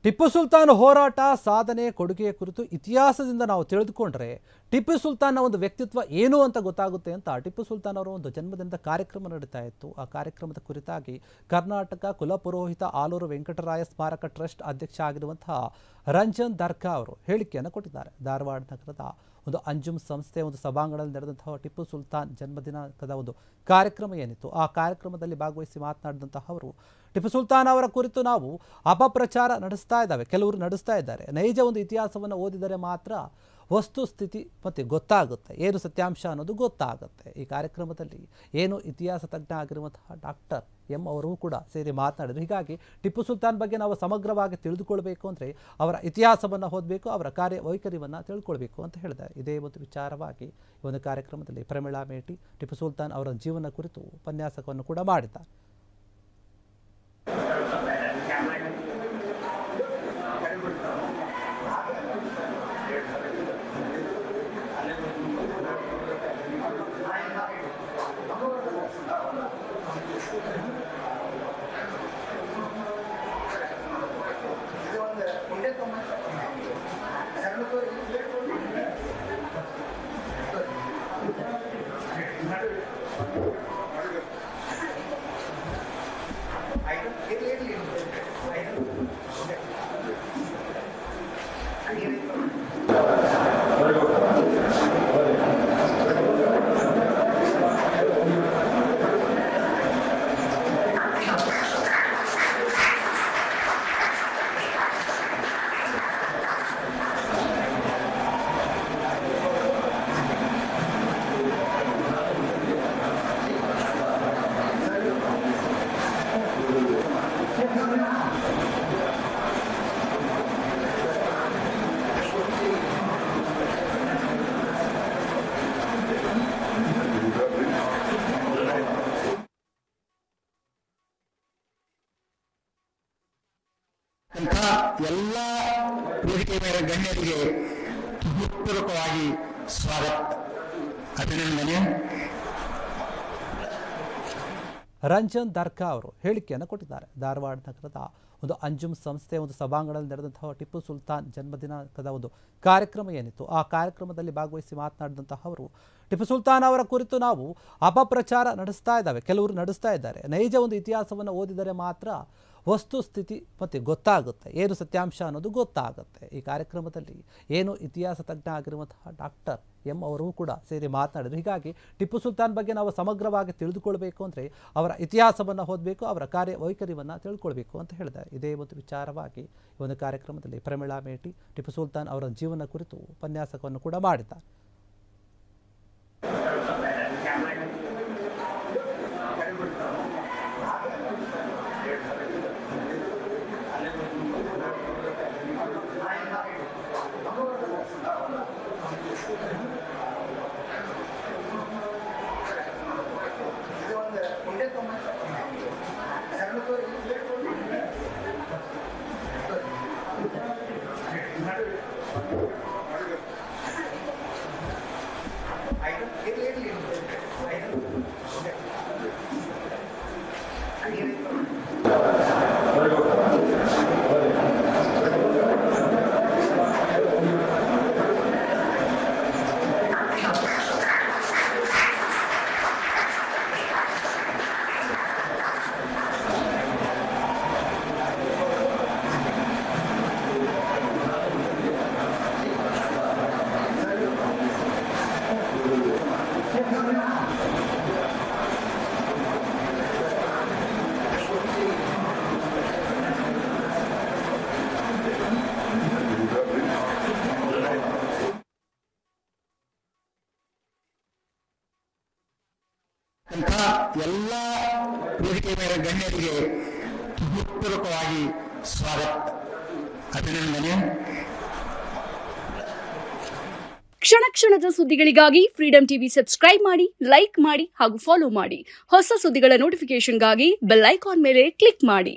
ಟಿಪ್ಪು ಸುಲ್ತಾನ್ ಹೋರಾಟ ಸಾಧನೆ ಕೊಡುಗೆಯ ಕುರಿತು ಇತಿಹಾಸದಿಂದ ನಾವು ತಿಳಿದುಕೊಂಡ್ರೆ ಟಿಪ್ಪು ಸುಲ್ತಾನ್ನ ಒಂದು ವ್ಯಕ್ತಿತ್ವ ಏನು ಅಂತ ಗೊತ್ತಾಗುತ್ತೆ ಅಂತ ಟಿಪ್ಪು ಸುಲ್ತಾನ್ ಅವರ ಒಂದು ಜನ್ಮದಿನದ ಕಾರ್ಯಕ್ರಮ ನಡೀತಾ ಇತ್ತು. ಆ ಕಾರ್ಯಕ್ರಮದ ಕುರಿತಾಗಿ ಕರ್ನಾಟಕ ಕುಲಪುರೋಹಿತ ಆಲೂರು ವೆಂಕಟರಾಯ ಸ್ಮಾರಕ ಟ್ರಸ್ಟ್ ಅಧ್ಯಕ್ಷ ಆಗಿರುವಂತಹ ರಂಜನ್ ದರ್ಗಾ ಅವರು ಹೇಳಿಕೆಯನ್ನು ಕೊಟ್ಟಿದ್ದಾರೆ. ಧಾರವಾಡ ನಗರದ ಒಂದು ಅಂಜುಮ್ ಸಂಸ್ಥೆಯ ಒಂದು ಸಭಾಂಗಣದಲ್ಲಿ ನಡೆದಂತಹ ಟಿಪ್ಪು ಸುಲ್ತಾನ್ ಜನ್ಮದಿನದ ಒಂದು ಕಾರ್ಯಕ್ರಮ ಏನಿತ್ತು, ಆ ಕಾರ್ಯಕ್ರಮದಲ್ಲಿ ಭಾಗವಹಿಸಿ ಮಾತನಾಡಿದಂತಹ ಅವರು ಟಿಪ್ಪು ಸುಲ್ತಾನ್ ಅವರ ಕುರಿತು ನಾವು ಅಪಪ್ರಚಾರ ನಡೆಸ್ತಾ ಇದ್ದಾವೆ, ಕೆಲವರು ನಡೆಸ್ತಾ ಇದ್ದಾರೆ. ನೈಜ ಒಂದು ಇತಿಹಾಸವನ್ನು ಓದಿದರೆ ಮಾತ್ರ ವಸ್ತುಸ್ಥಿತಿ ಮತ್ತು ಗೊತ್ತಾಗುತ್ತೆ, ಏನು ಸತ್ಯಾಂಶ ಅನ್ನೋದು ಗೊತ್ತಾಗುತ್ತೆ. ಈ ಕಾರ್ಯಕ್ರಮದಲ್ಲಿ ಏನು ಇತಿಹಾಸ ತಜ್ಞ ಆಗಿರುವಂತಹ ಡಾಕ್ಟರ್ ಎಂ ಅವರು ಕೂಡ ಸೇರಿ ಮಾತನಾಡಿದರು. ಹೀಗಾಗಿ ಟಿಪ್ಪು ಸುಲ್ತಾನ್ ಬಗ್ಗೆ ನಾವು ಸಮಗ್ರವಾಗಿ ತಿಳಿದುಕೊಳ್ಬೇಕು ಅಂದರೆ ಅವರ ಇತಿಹಾಸವನ್ನು ಓದಬೇಕು, ಅವರ ಕಾರ್ಯವೈಖರಿಯನ್ನು ತಿಳ್ಕೊಳ್ಬೇಕು ಅಂತ ಹೇಳಿದ್ದಾರೆ. ಇದೇ ಒಂದು ವಿಚಾರವಾಗಿ ಈ ಒಂದು ಕಾರ್ಯಕ್ರಮದಲ್ಲಿ ಪ್ರಮೀಳಾ ಮೇಟಿ ಟಿಪ್ಪು ಸುಲ್ತಾನ್ ಅವರ ಜೀವನ ಕುರಿತು ಉಪನ್ಯಾಸಕವನ್ನು ಕೂಡ ಮಾಡಿದ್ದಾರೆ. ಎಲ್ಲ ವೇದಿಕೆ ಮೇಲೆ ಗಣ್ಯರಿಗೆ ಹೃತ್ಪೂರ್ವಕವಾಗಿ ಸ್ವಾಗತ, ಅಭಿನಂದನೆ. ರಂಜನ್ ದರ್ಗಾ ಅವರು ಹೇಳಿಕೆಯನ್ನು ಕೊಟ್ಟಿದ್ದಾರೆ. ಧಾರವಾಡ ನಗರದ ಒಂದು ಅಂಜುಮ್ ಸಂಸ್ಥೆಯ ಒಂದು ಸಭಾಂಗಣದಲ್ಲಿ ನಡೆದಂತಹ ಟಿಪ್ಪು ಸುಲ್ತಾನ್ ಜನ್ಮದಿನದ ಒಂದು ಕಾರ್ಯಕ್ರಮ ಏನಿತ್ತು, ಆ ಕಾರ್ಯಕ್ರಮದಲ್ಲಿ ಭಾಗವಹಿಸಿ ಮಾತನಾಡಿದಂತಹ ಅವರು ಟಿಪ್ಪು ಸುಲ್ತಾನ್ ಅವರ ಕುರಿತು ನಾವು ಅಪಪ್ರಚಾರ ನಡೆಸ್ತಾ ಇದ್ದಾವೆ, ಕೆಲವರು ನಡೆಸ್ತಾ ಇದ್ದಾರೆ. ನೈಜ ಒಂದು ಇತಿಹಾಸವನ್ನು ಓದಿದರೆ ಮಾತ್ರ ವಸ್ತುಸ್ಥಿತಿ ಮತ್ತು ಗೊತ್ತಾಗುತ್ತೆ, ಏನು ಸತ್ಯಾಂಶ ಅನ್ನೋದು ಗೊತ್ತಾಗುತ್ತೆ. ಈ ಕಾರ್ಯಕ್ರಮದಲ್ಲಿ ಏನು ಇತಿಹಾಸ ತಜ್ಞ ಆಗಿರುವಂತಹ ಡಾಕ್ಟರ್ ಎಂ ಅವರು ಕೂಡ ಸೇರಿ ಮಾತನಾಡಿದರು. ಹೀಗಾಗಿ ಟಿಪ್ಪು ಸುಲ್ತಾನ್ ಬಗ್ಗೆ ನಾವು ಸಮಗ್ರವಾಗಿ ತಿಳಿದುಕೊಳ್ಬೇಕು ಅಂದರೆ ಅವರ ಇತಿಹಾಸವನ್ನು ಓದಬೇಕು, ಅವರ ಕಾರ್ಯವೈಖರಿಯನ್ನು ತಿಳ್ಕೊಳ್ಬೇಕು ಅಂತ ಹೇಳಿದ್ದಾರೆ. ಇದೇ ಒಂದು ವಿಚಾರವಾಗಿ ಈ ಒಂದು ಕಾರ್ಯಕ್ರಮದಲ್ಲಿ ಪ್ರಮೀಳಾ ಮೇಟಿ ಟಿಪ್ಪು ಸುಲ್ತಾನ್ ಅವರ ಜೀವನ ಕುರಿತು ಉಪನ್ಯಾಸಕವನ್ನು ಕೂಡ ಮಾಡಿದ್ದಾರೆ. ಎಲ್ಲ ವೇದಿಕೆ ಮೇಲೆ ಗಣ್ಯರಿಗೆ ಹೃತ್ಪೂರ್ವಕವಾಗಿ ಸ್ವಾಗತ, ಅಭಿನಂದನೆ. ಕ್ಷಣ ಕ್ಷಣದ ಸುದ್ದಿಗಳಿಗಾಗಿ ಫ್ರೀಡಂ ಟಿವಿ ಸಬ್ಸ್ಕ್ರೈಬ್ ಮಾಡಿ, ಲೈಕ್ ಮಾಡಿ ಹಾಗೂ ಫಾಲೋ ಮಾಡಿ. ಹೊಸ ಸುದ್ದಿಗಳ ನೋಟಿಫಿಕೇಶನ್ಗಾಗಿ ಬೆಲ್ ಐಕಾನ್ ಮೇಲೆ ಕ್ಲಿಕ್ ಮಾಡಿ.